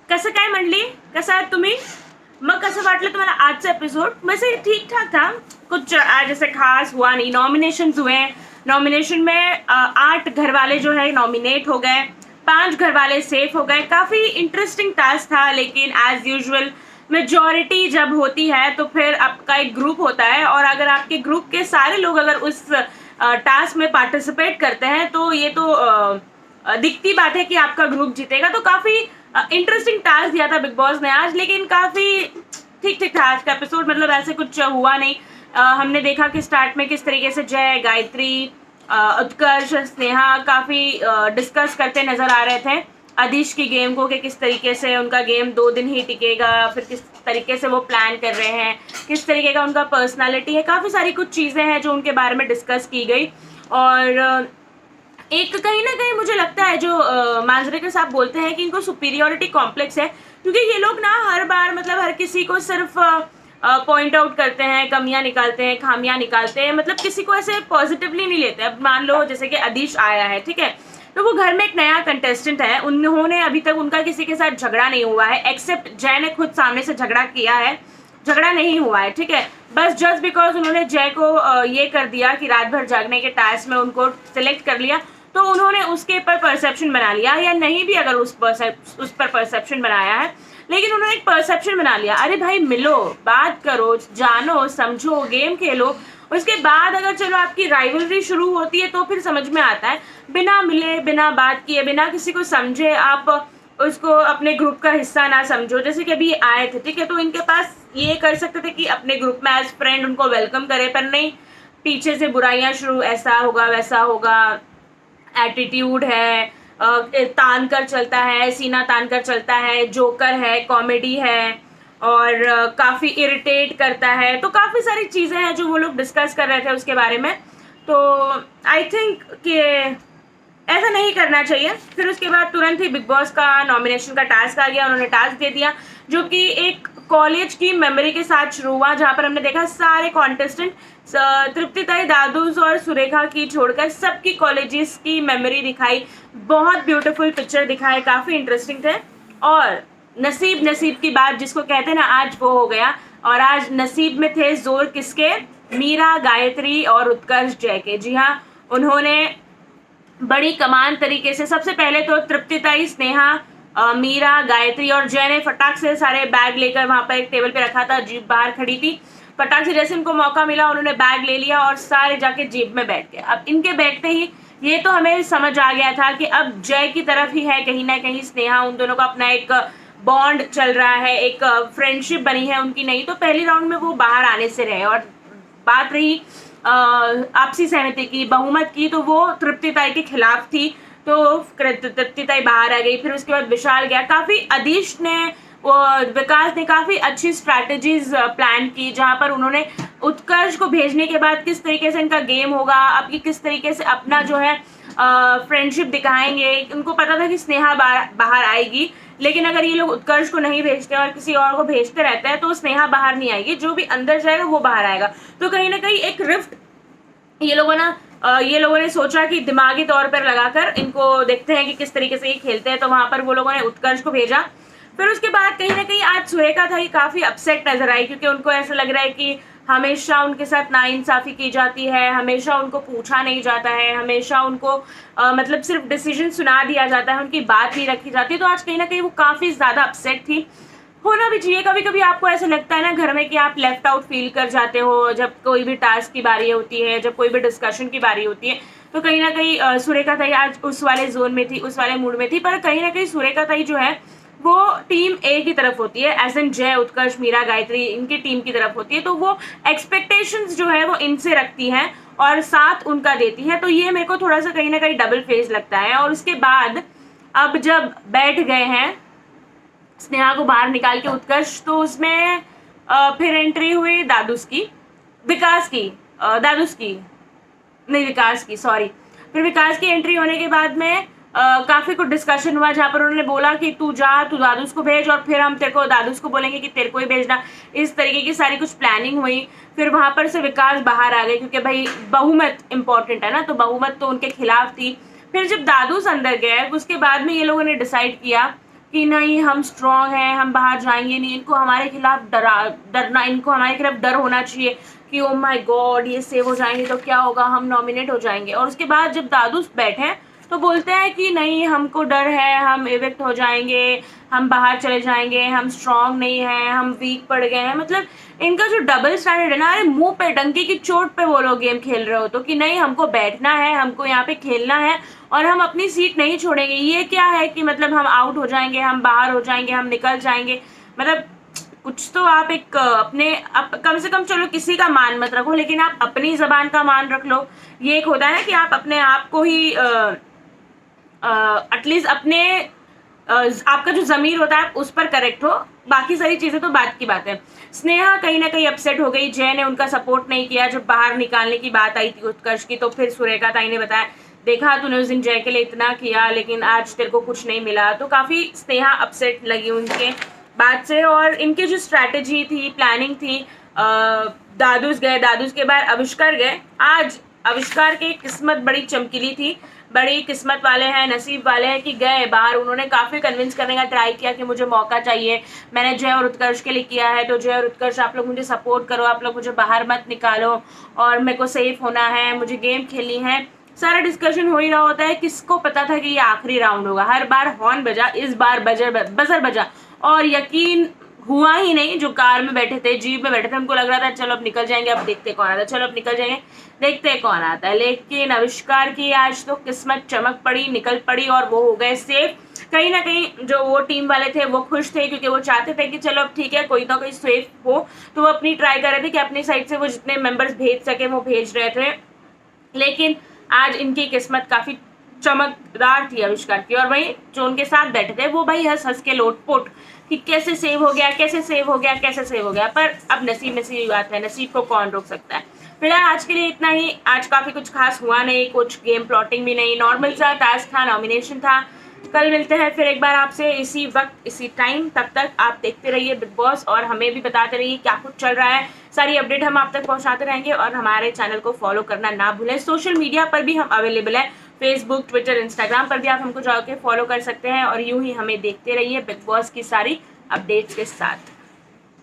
कसं काय म्हणली? कसं आहात तुम्ही? मग कसं वाटलं तुम्हाला आजचा एपिसोड? वैसे ठीक-ठाक था। कुछ आज ऐसे खास हुआ नहीं। नॉमिनेशंस हुए। नॉमिनेशन में 8 घरवाले जो है नॉमिनेट हो गए, 5 घरवाले सेफ हो गए। काफ़ी इंटरेस्टिंग टास्क था, लेकिन एज़ यूजुअल मेजॉरिटी जब होती है तो फिर आपका एक ग्रुप होता है, और अगर आपके ग्रुप के सारे लोग अगर उस टास्क में पार्टिसिपेट करते हैं तो ये तो दिखती बात है कि आपका ग्रुप जीतेगा। तो काफ़ी इंटरेस्टिंग टास्क दिया था बिग बॉस ने आज, लेकिन काफ़ी ठीक-ठीक था आज का एपिसोड। मतलब ऐसे कुछ हुआ नहीं। हमने देखा कि स्टार्ट में किस तरीके से जय, गायत्री, उत्कर्ष, स्नेहा काफ़ी डिस्कस करते नज़र आ रहे थे आदिश की गेम को, कि किस तरीके से उनका गेम 2 दिन ही टिकेगा, फिर किस तरीके से वो प्लान कर रहे हैं, किस तरीके का उनका पर्सनैलिटी है। काफ़ी सारी कुछ चीज़ें हैं जो उनके बारे में डिस्कस की गई। और एक कहीं न कहीं मुझे लगता है जो मांजरेकर साहब बोलते हैं कि इनको सुपीरियॉरिटी कॉम्प्लेक्स है, क्योंकि ये लोग ना हर बार मतलब हर किसी को सिर्फ़ पॉइंट आउट करते हैं, कमियाँ निकालते हैं, खामियाँ निकालते हैं, मतलब किसी को ऐसे पॉज़िटिवली नहीं लेते। अब मान लो जैसे कि आदिश आया है, ठीक है? तो वो घर में एक नया कंटेस्टेंट है, उन्होंने अभी तक उनका किसी के साथ झगड़ा नहीं हुआ है, एक्सेप्ट जय ने खुद सामने से झगड़ा किया है, झगड़ा नहीं हुआ है, ठीक है? बस जस्ट बिकॉज़ उन्होंने जय को ये कर दिया कि रात भर जागने के टास्क में उनको सेलेक्ट कर लिया, तो उन्होंने उसके पर परसेप्शन बना लिया, या नहीं भी अगर उस पर परसेप्शन बनाया है, लेकिन उन्होंने एक परसेप्शन बना लिया। अरे भाई मिलो, बात करो, जानो, समझो, गेम खेलो। उसके बाद अगर चलो आपकी राइवलरी शुरू होती है तो फिर समझ में आता है। बिना मिले, बिना बात किए, बिना किसी को समझे आप उसको अपने ग्रुप का हिस्सा ना समझो। जैसे कि अभी आए थे, ठीक है? तो इनके पास ये कर सकते थे कि अपने ग्रुप में एज़ फ्रेंड उनको वेलकम करें, पर नहीं, पीछे से बुराइयाँ शुरू, ऐसा होगा, वैसा होगा, एटीट्यूड है, तान कर चलता है, सीना तान कर चलता है, जोकर है, कॉमेडी है, और काफ़ी इरिटेट करता है। तो काफ़ी सारी चीज़ें हैं जो वो लोग डिस्कस कर रहे थे उसके बारे में। तो आई थिंक कि ऐसा नहीं करना चाहिए। फिर उसके बाद तुरंत ही बिग बॉस का नॉमिनेशन का टास्क आ गया, उन्होंने टास्क दे दिया, जो कि एक कॉलेज की मेमोरी के साथ शुरू हुआ, जहाँ पर हमने देखा सारे कॉन्टेस्टेंट तृप्तिताई, दादूस और सुरेखा की छोड़कर सबकी कॉलेजेस की मेमोरी दिखाई। बहुत ब्यूटीफुल पिक्चर दिखाए, काफ़ी इंटरेस्टिंग थे। और नसीब नसीब की बात जिसको कहते हैं ना, आज वो हो गया। और आज नसीब में थे जोर किसके? मीरा, गायत्री और उत्कर्ष जय के। जी हाँ, उन्होंने बड़ी कमान तरीके से, सबसे पहले तो तृप्तिताई, स्नेहा, मीरा, गायत्री और जय ने फटाक से सारे बैग लेकर वहाँ पर एक टेबल पे रखा था, जीप बाहर खड़ी थी, फटाक से जैसे उनको मौका मिला उन्होंने बैग ले लिया और सारे जाके जीप में बैठ गए। अब इनके बैठते ही ये तो हमें समझ आ गया था कि अब जय की तरफ ही है कहीं ना कहीं स्नेहा, उन दोनों का अपना एक बॉन्ड चल रहा है, एक फ्रेंडशिप बनी है उनकी। नहीं तो पहली राउंड में वो बाहर आने से रहे। और बात रही आपसी सहमति की, बहुमत की, तो वो तृप्तिताई के खिलाफ थी, तो तृप्तिताई बाहर आ गई। फिर उसके बाद विशाल गया। काफ़ी आदिश ने, विकास ने काफ़ी अच्छी स्ट्रैटेजीज प्लान की, जहाँ पर उन्होंने उत्कर्ष को भेजने के बाद किस तरीके से इनका गेम होगा, आपकी किस तरीके से अपना जो है फ्रेंडशिप दिखाएंगे। उनको पता था कि स्नेहा बाहर आएगी, लेकिन अगर ये लोग उत्कर्ष को नहीं भेजते और किसी और को भेजते रहते हैं तो स्नेहा बाहर नहीं आएगी, जो भी अंदर जाएगा वो बाहर आएगा। तो कहीं ना कहीं एक रिफ्ट ये लोगों ने सोचा कि दिमागी तौर पर लगाकर इनको देखते हैं कि किस तरीके से ये खेलते हैं, तो वहां पर वो लोगों ने उत्कर्ष को भेजा। फिर उसके बाद कहीं ना कहीं आज सुरेखा था, ये काफ़ी अपसेट नजर आई, क्योंकि उनको ऐसा लग रहा है कि हमेशा उनके साथ नाइंसाफ़ी की जाती है, हमेशा उनको पूछा नहीं जाता है, हमेशा उनको मतलब सिर्फ डिसीजन सुना दिया जाता है, उनकी बात नहीं रखी जाती। तो आज कहीं ना कहीं वो काफ़ी ज़्यादा अपसेट थी। होना भी चाहिए, कभी कभी आपको ऐसा लगता है ना घर में कि आप लेफ्ट आउट फील कर जाते हो, जब कोई भी टास्क की बारी होती है, जब कोई भी डिस्कशन की बारी होती है। तो कहीं ना कहीं सुरेखा ताई आज उस वाले जोन में थी, उस वाले मूड में थी। पर कहीं ना कहीं सुरेखा ताई जो है वो टीम ए की तरफ होती है, एज एन जय, उत्कर्ष, मीरा, गायत्री इनकी टीम की तरफ होती है। तो वो एक्सपेक्टेशंस जो है वो इनसे रखती हैं और साथ उनका देती है। तो ये मेरे को थोड़ा सा कहीं ना कहीं डबल फेस लगता है। और उसके बाद अब जब बैठ गए हैं स्नेहा को बाहर निकाल के उत्कर्ष, तो उसमें फिर एंट्री हुई दादूस की, विकास की, दादूस की नहीं, विकास की, सॉरी। फिर विकास की एंट्री होने के बाद में काफ़ी कुछ डिस्कशन हुआ, जहाँ पर उन्होंने बोला कि तू जा, तू दादूस को भेज, और फिर हम तेरे को दादूस को बोलेंगे कि तेरे को ही भेजना। इस तरीके की सारी कुछ प्लानिंग हुई। फिर वहाँ पर से विकास बाहर आ गए, क्योंकि भाई बहुमत इंपॉर्टेंट है ना, तो बहुमत तो उनके खिलाफ थी। फिर जब दादूस अंदर गए उसके बाद में ये लोगों ने डिसाइड किया कि नहीं हम स्ट्रॉन्ग हैं, हम बाहर जाएंगे नहीं, इनको हमारे खिलाफ डरना, इनको हमारे खिलाफ डर होना चाहिए कि ओ माय गॉड ये सेव हो जाएंगे तो क्या होगा, हम नॉमिनेट हो जाएंगे। और उसके बाद जब दादू बैठे तो बोलते हैं कि नहीं हमको डर है, हम इविक्ट हो जाएंगे, हम बाहर चले जाएंगे, हम स्ट्रांग नहीं हैं, हम वीक पड़ गए हैं। मतलब इनका जो डबल स्टैंडर्ड है ना, अरे मुंह पे डंके की चोट पे वो लोग गेम खेल रहे हो तो कि नहीं हमको बैठना है, हमको यहाँ पे खेलना है और हम अपनी सीट नहीं छोड़ेंगे। ये क्या है कि मतलब हम आउट हो जाएंगे, हम बाहर हो जाएंगे, हम निकल जाएंगे। मतलब कुछ तो आप एक कम से कम चलो किसी का मान मत रखो, लेकिन आप अपनी जबान का मान रख लो। ये एक होता है ना कि आप अपने आप को ही एटलीस्ट अपने आपका जो जमीर होता है उस पर करेक्ट हो, बाकी सारी चीजें तो बात की बात है। स्नेहा कहीं ना कहीं अपसेट हो गई, जय ने उनका सपोर्ट नहीं किया जब बाहर निकालने की बात आई थी उत्कर्ष की। तो फिर सुरेखा ताई ने बताया देखा तूने उस दिन जय के लिए इतना किया लेकिन आज तेरे को कुछ नहीं मिला, तो काफी स्नेहा अपसेट लगी उनके बात से। और इनकी जो स्ट्रैटेजी थी, प्लानिंग थी, दादूस गए, दादूस के बाद आविष्कार गए। आज आविष्कार की किस्मत बड़ी चमकीली थी, बड़ी किस्मत वाले हैं, नसीब वाले हैं कि गए बाहर। उन्होंने काफी कन्विंस करने का ट्राई किया कि मुझे मौका चाहिए, मैंने जय और उत्कर्ष के लिए किया है, तो जय और उत्कर्ष आप लोग मुझे सपोर्ट करो, आप लोग मुझे बाहर मत निकालो और मेरे को सेफ होना है, मुझे गेम खेलनी है। सारा डिस्कशन हो ही रहा होता है। किसको पता था कि ये आखिरी राउंड होगा। हर बार हॉर्न बजा, इस बार बजर बजा और यकीन हुआ ही नहीं। जो कार में बैठे थे, जीप में बैठे थे, उनको लग रहा था चलो अब निकल जाएंगे, अब देखते कौन आता है, चलो अब निकल जाएंगे, देखते कौन आता है। लेकिन आविष्कार की आज तो किस्मत चमक पड़ी, निकल पड़ी और वो हो गए सेफ। कहीं ना कहीं जो वो टीम वाले थे वो खुश थे क्योंकि वो चाहते थे कि चलो अब ठीक है कोई ना कोई सेफ हो, तो वो अपनी ट्राई कर रहे थे कि अपनी साइड से वो जितने मेंबर्स भेज सके वो भेज रहे थे। लेकिन आज इनकी किस्मत काफी चमकदार थी आविष्कार की। और वही जो उनके साथ बैठे थे वो भाई हंस हंस के लोटपोट कि कैसे सेव हो गया, कैसे सेव हो गया, कैसे सेव हो गया। पर अब नसीब नसीब बात है, नसीब को कौन रोक सकता है। फिलहाल आज के लिए इतना ही। आज काफी कुछ खास हुआ नहीं, कुछ गेम प्लॉटिंग भी नहीं, नॉर्मल सा टास्क था, नॉमिनेशन था। कल मिलते हैं फिर एक बार आपसे इसी वक्त इसी टाइम। तब तक आप देखते रहिए बिग बॉस और हमें भी बताते रहिए क्या कुछ चल रहा है। सारी अपडेट हम आप तक पहुंचाते रहेंगे और हमारे चैनल को फॉलो करना ना भूलें। सोशल मीडिया पर भी हम अवेलेबल हैं, फेसबुक, ट्विटर, इंस्टाग्राम पर भी आप हमको जाकर फॉलो कर सकते हैं और यूं ही हमें देखते रहिए बिग बॉस की सारी अपडेट्स के साथ।